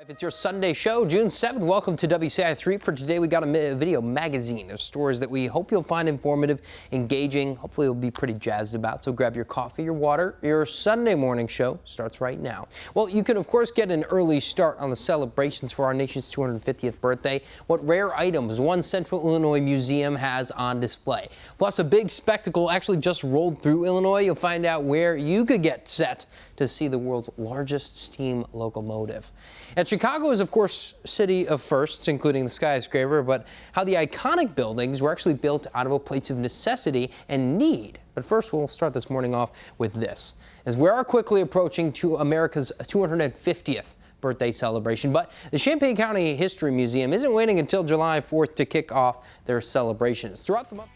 If it's your Sunday show, June 7th, welcome to WCIA 3. For today, we got a video magazine of stories that we hope you'll find informative, engaging, hopefully you'll be pretty jazzed about. So grab your coffee, your water. Your Sunday morning show starts right now. Well, you can, of course, get an early start on the celebrations for our nation's 250th birthday. What rare items one Central Illinois museum has on display. Plus, a big spectacle actually just rolled through Illinois. You'll find out where you could get set to see the world's largest steam locomotive. And Chicago is, of course, city of firsts, including the skyscraper, but how the iconic buildings were actually built out of a place of necessity and need. But first, we'll start this morning off with this, as we are quickly approaching to America's 250th birthday celebration. But the Champaign County History Museum isn't waiting until July 4th to kick off their celebrations. Throughout the month,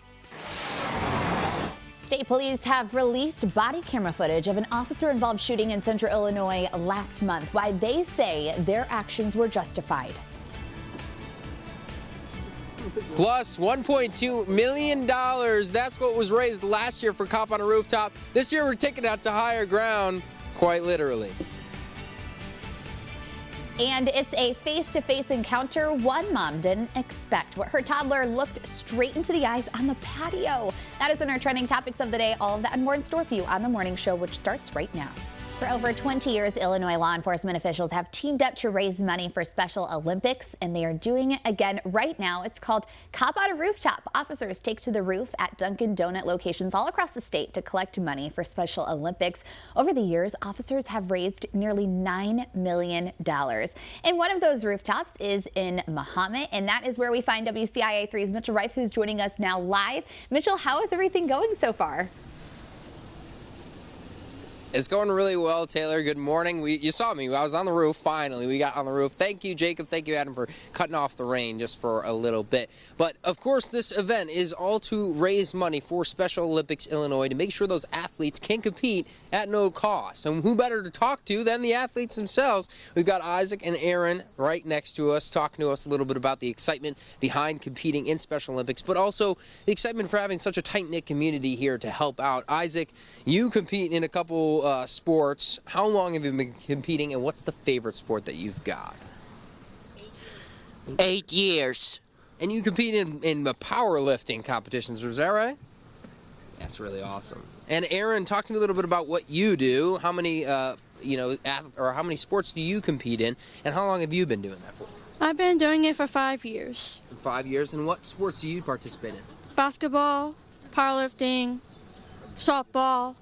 State police have released body camera footage of an officer-involved shooting in Central Illinois last month. Why they say their actions were justified. Plus $1.2 million. That's what was raised last year for Cop on a Rooftop. This year we're taking that to higher ground, quite literally. And it's a face-to-face encounter one mom didn't expect. Her toddler looked straight into the eyes on the patio. That is in our trending topics of the day. All of that and more in store for you on the morning show, which starts right now. For over 20 years, Illinois law enforcement officials have teamed up to raise money for Special Olympics, and they are doing it again right now. It's called Cop on a Rooftop. Officers take to the roof at Dunkin' Donut locations all across the state to collect money for Special Olympics. Over the years, officers have raised nearly $9 million. And one of those rooftops is in Mahomet, and that is where we find WCIA 3's Mitchell Reif, who's joining us now live. Mitchell, how is everything going so far? It's going really well, Taylor. Good morning. You saw me. I was on the roof. Finally, we got on the roof. Thank you, Jacob. Thank you, Adam, for cutting off the rain just for a little bit. But, of course, this event is all to raise money for Special Olympics Illinois to make sure those athletes can compete at no cost. And who better to talk to than the athletes themselves? We've got Isaac and Aaron right next to us, talking to us a little bit about the excitement behind competing in Special Olympics, but also the excitement for having such a tight-knit community here to help out. Isaac, you compete in a couple sports. How long have you been competing, and what's the favorite sport that you've got? 8 years. And you compete in the powerlifting competitions, is that right? That's really awesome. And Aaron, talk to me a little bit about what you do. How many, how many sports do you compete in, and how long have you been doing that for? I've been doing it for 5 years. 5 years, and what sports do you participate in? Basketball, powerlifting, softball,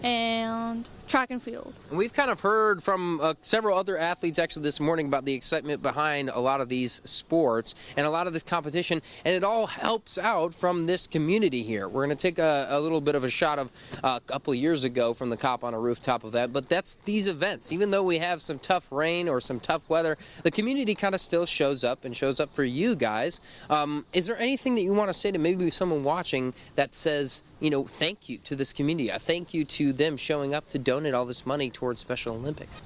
and track and field. And we've kind of heard from several other athletes actually this morning about the excitement behind a lot of these sports and a lot of this competition, and it all helps out from this community here. We're going to take a little bit of a shot of a couple of years ago from the Cop on a Rooftop event, but that's these events. Even though we have some tough rain or some tough weather, the community kind of still shows up and shows up for you guys. Is there anything that you want to say to maybe someone watching that says, you know, thank you to this community? A thank you to them showing up to donate all this money towards Special Olympics.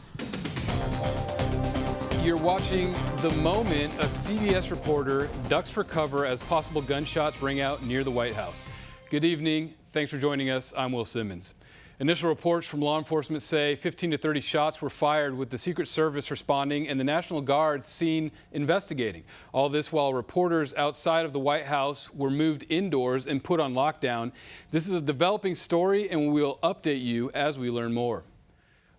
You're watching the moment a CBS reporter ducks for cover as possible gunshots ring out near the White House. Good evening. Thanks for joining us. I'm Will Simmons. Initial reports from law enforcement say 15 to 30 shots were fired, with the Secret Service responding and the National Guard seen investigating. All this while reporters outside of the White House were moved indoors and put on lockdown. This is a developing story, and we'll update you as we learn more.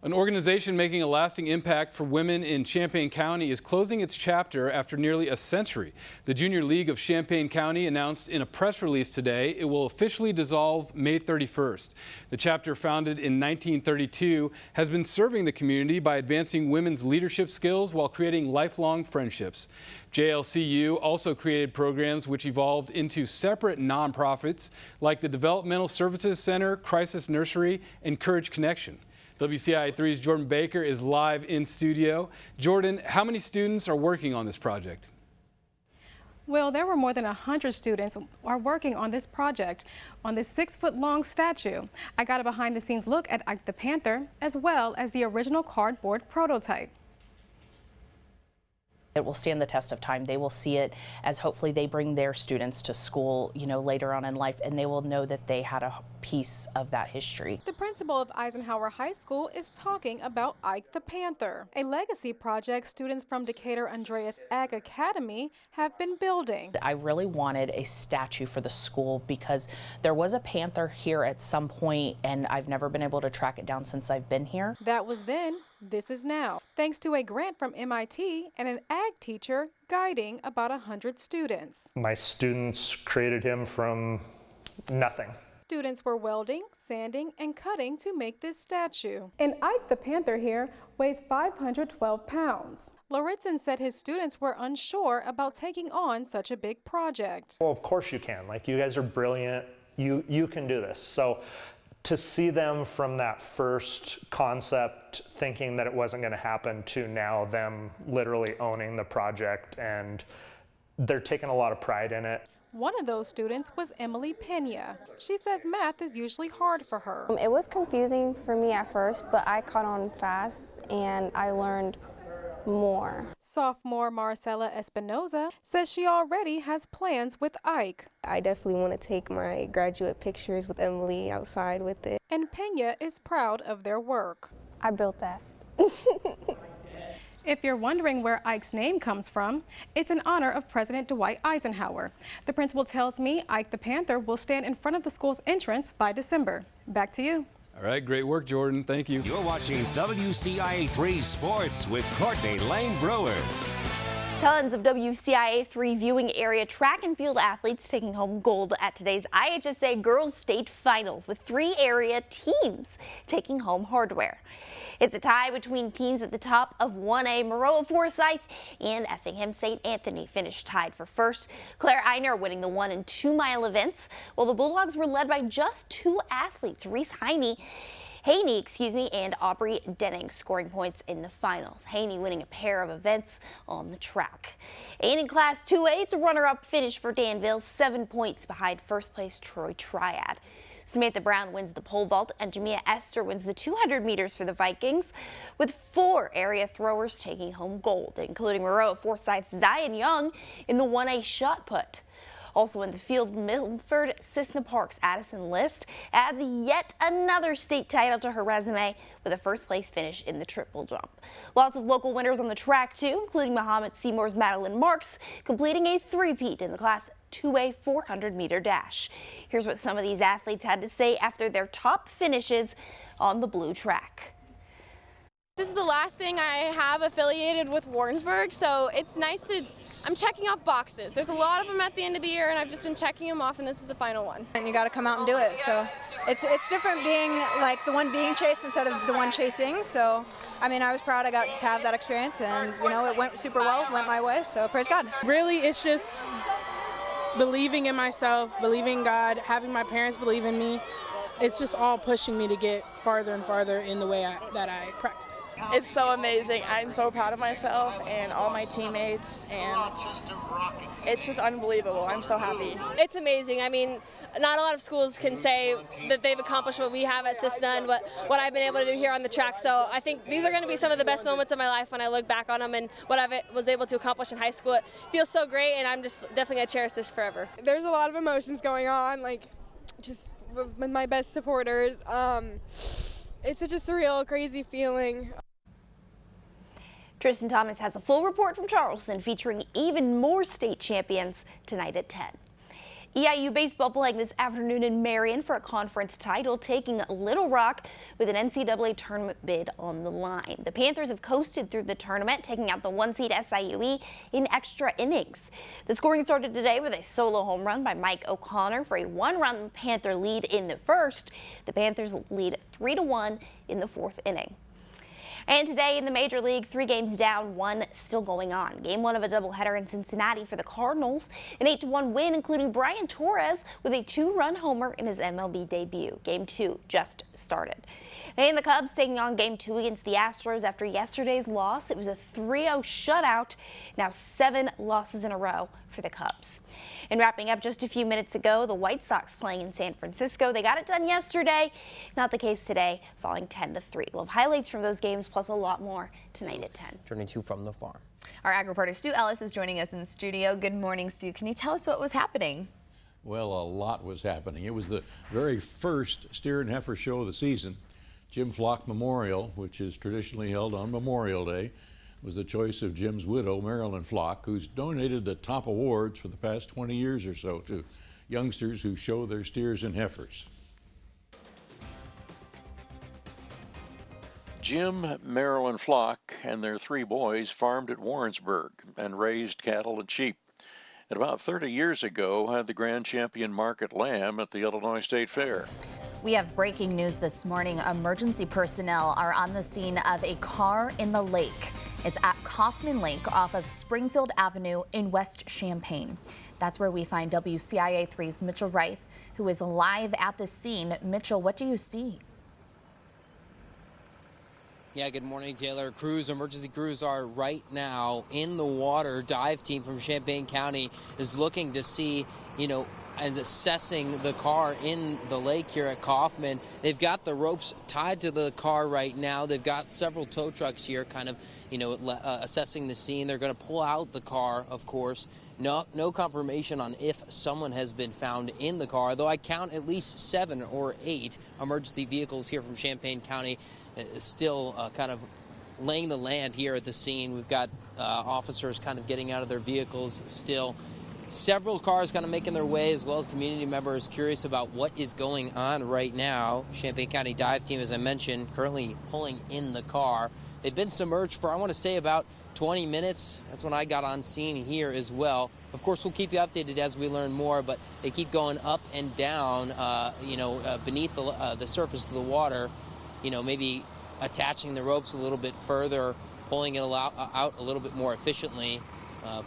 An organization making a lasting impact for women in Champaign County is closing its chapter after nearly a century. The Junior League of Champaign County announced in a press release today it will officially dissolve May 31st. The chapter, founded in 1932, has been serving the community by advancing women's leadership skills while creating lifelong friendships. JLCU also created programs which evolved into separate nonprofits like the Developmental Services Center, Crisis Nursery, and Courage Connection. WCIA 3's Jordan Baker is live in studio. Jordan, how many students are working on this project? Well, there were more than 100 students are working on this project on this 6-foot-long statue. I got a behind-the-scenes look at Ike the Panther, as well as the original cardboard prototype. It will stand the test of time. They will see it as hopefully they bring their students to school, you know, later on in life, and they will know that they had a piece of that history. The principal of Eisenhower High School is talking about Ike the Panther, a legacy project students from Decatur Andreas Ag Academy have been building. I really wanted a statue for the school because there was a panther here at some point, and I've never been able to track it down since I've been here. That was then, this is now, thanks to a grant from MIT and an ag teacher guiding about 100 students. My students created him from nothing. Students were welding, sanding, and cutting to make this statue. And Ike the Panther here weighs 512 pounds. Lauritzen said his students were unsure about taking on such a big project. Well, of course you can. Like, you guys are brilliant. You can do this. So to see them from that first concept thinking that it wasn't going to happen to now them literally owning the project, and they're taking a lot of pride in it. One of those students was Emily Pena. She says math is usually hard for her. It was confusing for me at first, but I caught on fast and I learned more. Sophomore Marcela Espinoza says she already has plans with Ike. I definitely want to take my graduate pictures with Emily outside with it. And Pena is proud of their work. I built that. If you're wondering where Ike's name comes from, it's in honor of President Dwight Eisenhower. The principal tells me Ike the Panther will stand in front of the school's entrance by December. Back to you. All right, great work, Jordan. Thank you. You're watching WCIA 3 Sports with Courtney Lane Brewer. Tons of WCIA 3 viewing area track and field athletes taking home gold at today's IHSA Girls State Finals, with 3 area teams taking home hardware. It's a tie between teams at the top of 1A. Maroa Forsyth and Effingham St. Anthony finished tied for first. Claire Einer winning the 1 and 2 mile events, while the Bulldogs were led by just 2 athletes, Reese Haney, and Aubrey Denning, scoring points in the finals. Haney winning a pair of events on the track. And in Class 2A, it's a runner-up finish for Danville, 7 points behind first place Troy Triad. Samantha Brown wins the pole vault, and Jamia Esther wins the 200 meters for the Vikings, with 4 area throwers taking home gold, including Maroa Forsyth's Zion Young in the 1A shot put. Also in the field, Milford Cissna Park's Addison List adds yet another state title to her resume with a first-place finish in the triple jump. Lots of local winners on the track, too, including Muhammad Seymour's Madeline Marks, completing a three-peat in the Class 2A 400-meter dash. Here's what some of these athletes had to say after their top finishes on the blue track. This is the last thing I have affiliated with Warrensburg, so it's nice to, I'm checking off boxes. There's a lot of them at the end of the year, and I've just been checking them off, and this is the final one. And you got to come out and do it, so it's different being like the one being chased instead of the one chasing. So I mean, I was proud I got to have that experience, and you know, it went super well, went my way, so praise God. Really, it's just believing in myself, believing in God, having my parents believe in me. It's just all pushing me to get farther and farther in the way that I practice. It's so amazing. I'm so proud of myself and all my teammates, and it's just unbelievable. I'm so happy. It's amazing. I mean, not a lot of schools can say that they've accomplished what we have at Cissna and what I've been able to do here on the track. So I think these are going to be some of the best moments of my life when I look back on them and what I was able to accomplish in high school. It feels so great, and I'm just definitely going to cherish this forever. There's a lot of emotions going on, like just with my best supporters. It's such a surreal, crazy feeling. Tristan Thomas has a full report from Charleston featuring even more state champions tonight at 10. EIU baseball playing this afternoon in Marion for a conference title, taking Little Rock with an NCAA tournament bid on the line. The Panthers have coasted through the tournament, taking out the 1-seed SIUE in extra innings. The scoring started today with a solo home run by Mike O'Connor for a 1-run Panther lead in the first. The Panthers lead 3-1 in the 4th inning. And today in the Major League, 3 games down, 1 still going on. Game 1 of a doubleheader in Cincinnati for the Cardinals. An 8-1 win, including Brian Torres with a 2-run homer in his MLB debut. Game 2 just started. And the Cubs taking on Game 2 against the Astros after yesterday's loss. It was a 3-0 shutout. Now 7 losses in a row for the Cubs. And wrapping up just a few minutes ago, the White Sox playing in San Francisco. They got it done yesterday. Not the case today, falling 10-3. We'll have highlights from those games plus a lot more tonight at 10. Turning to From the Farm. Our ag reporter Stu Ellis is joining us in the studio. Good morning, Stu. Can you tell us what was happening? Well, a lot was happening. It was the very first steer and heifer show of the season. Jim Flock Memorial, which is traditionally held on Memorial Day, was the choice of Jim's widow, Marilyn Flock, who's donated the top awards for the past 20 years or so to youngsters who show their steers and heifers. Jim, Marilyn Flock, and their 3 boys farmed at Warrensburg and raised cattle and sheep. And about 30 years ago, had the Grand Champion Market Lamb at the Illinois State Fair. We have breaking news this morning. Emergency personnel are on the scene of a car in the lake. It's at Kaufman Lake off of Springfield Avenue in West Champaign. That's where we find WCIA 3's Mitchell Reif, who is live at the scene. Mitchell, what do you see? Yeah, good morning, Taylor. Emergency crews are right now in the water. Dive team from Champaign County is looking to see, and assessing the car in the lake here at Kaufman. They've got the ropes tied to the car right now. They've got several tow trucks here kind of, assessing the scene. They're going to pull out the car, of course. No confirmation on if someone has been found in the car, though I count at least 7 or 8 emergency vehicles here from Champaign County still kind of laying the land here at the scene. We've got officers kind of getting out of their vehicles still. Several cars kind of making their way, as well as community members curious about what is going on right now. Champaign County Dive Team, as I mentioned, currently pulling in the car. They've been submerged for, I want to say, about 20 minutes. That's when I got on scene here as well. Of course, we'll keep you updated as we learn more, but they keep going up and down, beneath the surface of the water, maybe attaching the ropes a little bit further, pulling it out a little bit more efficiently.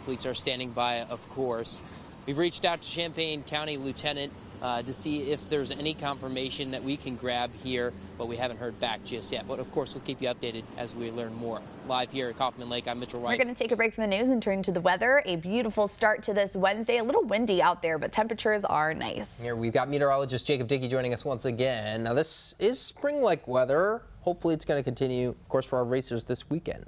Police are standing by, of course. We've reached out to Champaign County Lieutenant to see if there's any confirmation that we can grab here, but we haven't heard back just yet. But of course, we'll keep you updated as we learn more. Live here at Kaufman Lake, I'm Mitchell Reif. We're going to take a break from the news and turn to the weather. A beautiful start to this Wednesday. A little windy out there, but temperatures are nice. Here we've got meteorologist Jacob Dickey joining us once again. Now, this is spring-like weather. Hopefully, it's going to continue, of course, for our racers this weekend.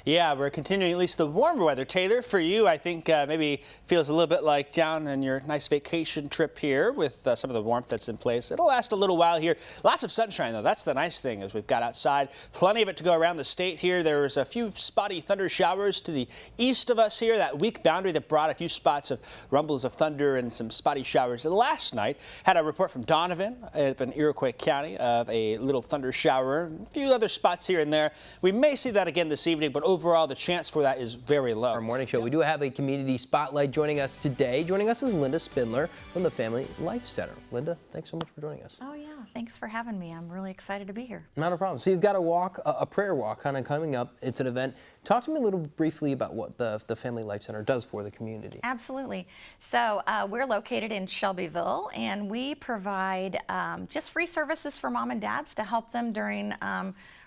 Yeah, we're continuing at least the warmer weather. Taylor, for you, I think maybe feels a little bit like down on your nice vacation trip here with some of the warmth that's in place. It'll last a little while here. Lots of sunshine, though. That's the nice thing as we've got outside. Plenty of it to go around the state here. There's a few spotty thunder showers to the east of us here. That weak boundary that brought a few spots of rumbles of thunder and some spotty showers. And last night, had a report from Donovan up in Iroquois County of a little thunder shower. A few other spots here and there. We may see that again this evening, but overall, the chance for that is very low. Our morning show, we do have a community spotlight joining us today. Joining us is Linda Spindler from the Family Life Center. Linda, thanks so much for joining us. Oh, yeah. Thanks for having me. I'm really excited to be here. Not a problem. So you've got a walk, a prayer walk kind of coming up. It's an event. Talk to me a little briefly about what the Family Life Center does for the community. Absolutely. So we're located in Shelbyville, and we provide just free services for mom and dads to help them during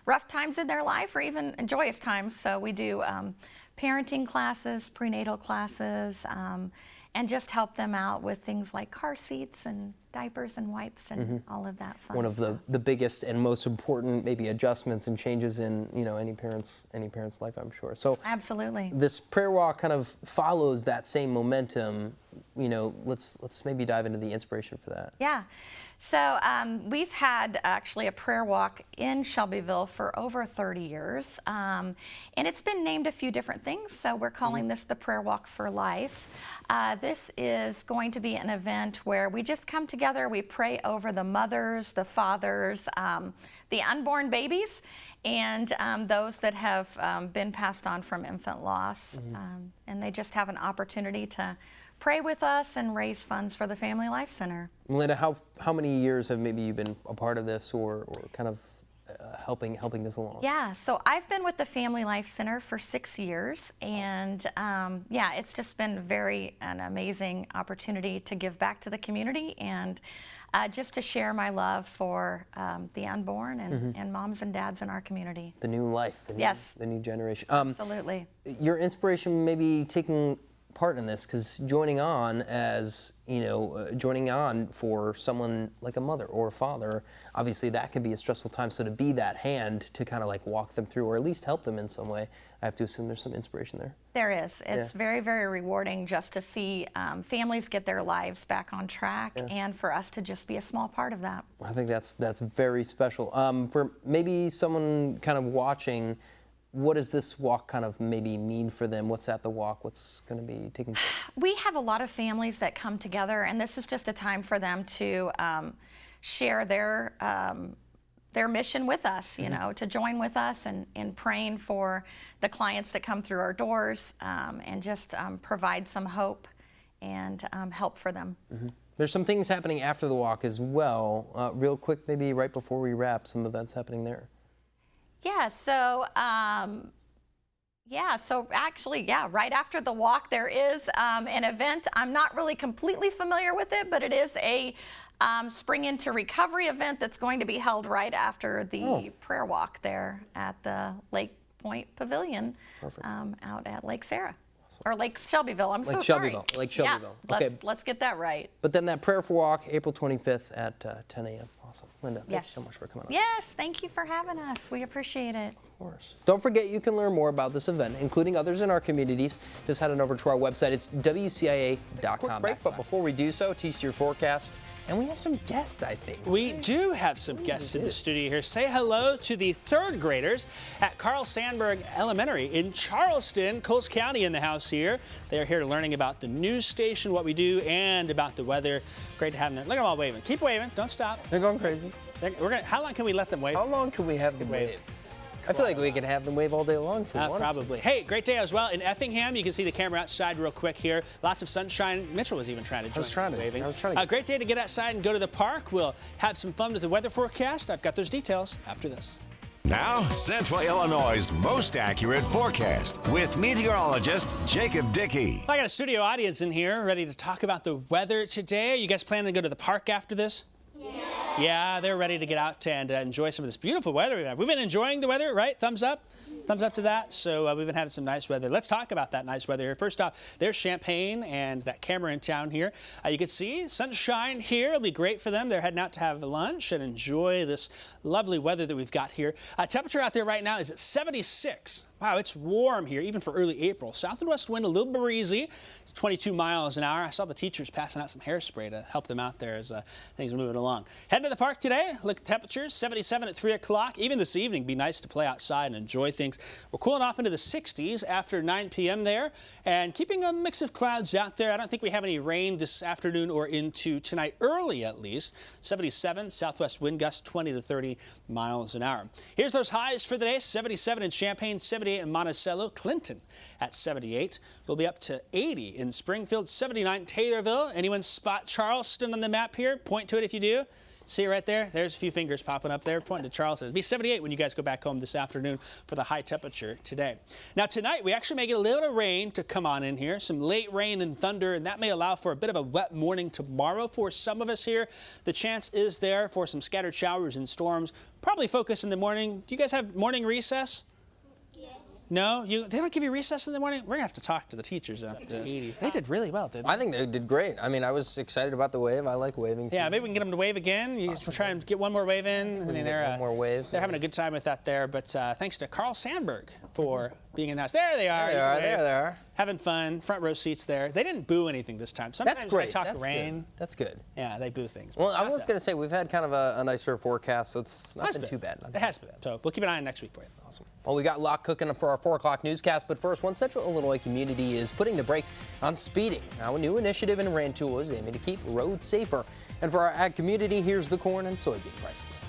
rough times in their life or even joyous times. So we do parenting classes, prenatal classes, and just help them out with things like car seats and diapers and wipes and all of that fun One of stuff. the biggest and most important maybe adjustments and changes in any parent's life, I'm sure. So absolutely. This prayer walk kind of follows that same momentum. Let's maybe dive into the inspiration for that. Yeah. So we've had actually a prayer walk in Shelbyville for over 30 years, and it's been named a few different things. So we're calling this the Prayer Walk for Life. This is going to be an event where we just come together, we pray over the mothers, the fathers, the unborn babies, and those that have been passed on from infant loss. And they just have an opportunity to pray with us and raise funds for the Family Life Center. Melinda, how many years have maybe you been a part of this or kind of helping this along? Yeah, so I've been with the Family Life Center for 6 years, and yeah, it's just been an amazing opportunity to give back to the community and just to share my love for the unborn and moms and dads in our community. The new life, the new generation. Absolutely. Your inspiration maybe taking part in this, because joining on as, joining on for someone like a mother or a father, obviously that can be a stressful time. So to be that hand to kind of like walk them through or at least help them in some way, I have to assume there's some inspiration there. There is. It's very, very rewarding just to see families get their lives back on track and for us to just be a small part of that. I think that's very special. For maybe someone kind of watching, what does this walk kind of maybe mean for them? What's at the walk? What's going to be taking place? We have a lot of families that come together, and this is just a time for them to share their mission with us, to join with us in praying for the clients that come through our doors and just provide some hope and help for them. There's some things happening after the walk as well. Real quick, maybe right before we wrap, some events happening there. Yeah, so right after the walk there is an event. I'm not really completely familiar with it, but it is a Spring into Recovery event that's going to be held right after the prayer walk there at the Lake Point Pavilion out at Lake Sarah. Or Lake Shelbyville, I'm so sorry. Lake Shelbyville. Yeah, okay. Let's get that right. But then that prayer for walk, April 25th at 10 a.m. Awesome. Linda, thanks so much for coming on. Yes, thank you for having us. We appreciate it. Of course. Don't forget you can learn more about this event, including others in our communities. Just head on over to our website. It's WCIA.com. Quick break, but before we do so, tease your forecast. And we have some guests, I think. We do have some guests in the studio here. Say hello to the third graders at Carl Sandburg Elementary in Charleston, Coles County in the house here. They are here learning about the news station, what we do, and about the weather. Great to have them there. Look at them all waving. Keep waving. Don't stop. They're going crazy. How long can we let them wave? How long can we have them wave? I feel like we could have them wave all day long if we wanted probably. Hey, great day as well in Effingham. You can see the camera outside real quick here. Lots of sunshine. Mitchell was even trying to join waving. I was trying to. Great day to get outside and go to the park. We'll have some fun with the weather forecast. I've got those details after this. Now, Central Illinois' most accurate forecast with meteorologist Jacob Dickey. I got a studio audience in here ready to talk about the weather today. Are you guys planning to go to the park after this? Yeah, they're ready to get out and enjoy some of this beautiful weather we have. We've been enjoying the weather, right? Thumbs up? Thumbs up to that. So we've been having some nice weather. Let's talk about that nice weather here. First off, there's Champaign and that camera in town here. You can see sunshine here. It'll be great for them. They're heading out to have lunch and enjoy this lovely weather that we've got here. Temperature out there right now is at 76. Wow, it's warm here, even for early April. South and west wind, a little breezy. It's 22 miles an hour. I saw the teachers passing out some hairspray to help them out there as things are moving along. Heading to the park today. Look at temperatures, 77 at 3 o'clock. Even this evening, be nice to play outside and enjoy things. We're cooling off into the 60s after 9 p.m. there, and keeping a mix of clouds out there. I don't think we have any rain this afternoon or into tonight, early at least. 77, southwest wind gusts 20 to 30 miles an hour. Here's those highs for the day. 77 in Champaign, 78 in Monticello, Clinton at 78. We'll be up to 80 in Springfield, 79 Taylorville. Anyone spot Charleston on the map here? Point to it if you do. See it right there? There's a few fingers popping up there pointing to Charleston. It'll be 78 when you guys go back home this afternoon for the high temperature today. Now tonight we actually may get a little rain to come on in here, some late rain and thunder, and that may allow for a bit of a wet morning tomorrow for some of us here. The chance is there for some scattered showers and storms, probably focus in the morning. Do you guys have morning recess? No? They don't give you recess in the morning? We're going to have to talk to the teachers after this. They did really well, didn't they? I think they did great. I mean, I was excited about the wave. I like waving, too. Yeah, maybe we can get them to wave again. You try and get one more wave in. I mean, one more wave. They're having a good time with that there. But thanks to Carl Sandburg for being in the house. There they are. There they are. Having fun. Front row seats there. They didn't boo anything this time. Sometimes That's great. They talk rain. Good. That's good. Yeah, they boo things. Well, I was going to say, we've had kind of a nicer forecast, so it's not been too bad. It has been. So we'll keep an eye on next week for you. Awesome. Well, we got a lot cooking for our 4 o'clock newscast, but first, one Central Illinois community is putting the brakes on speeding. Now, a new initiative in Rantoul is aiming to keep roads safer. And for our ag community, here's the corn and soybean prices.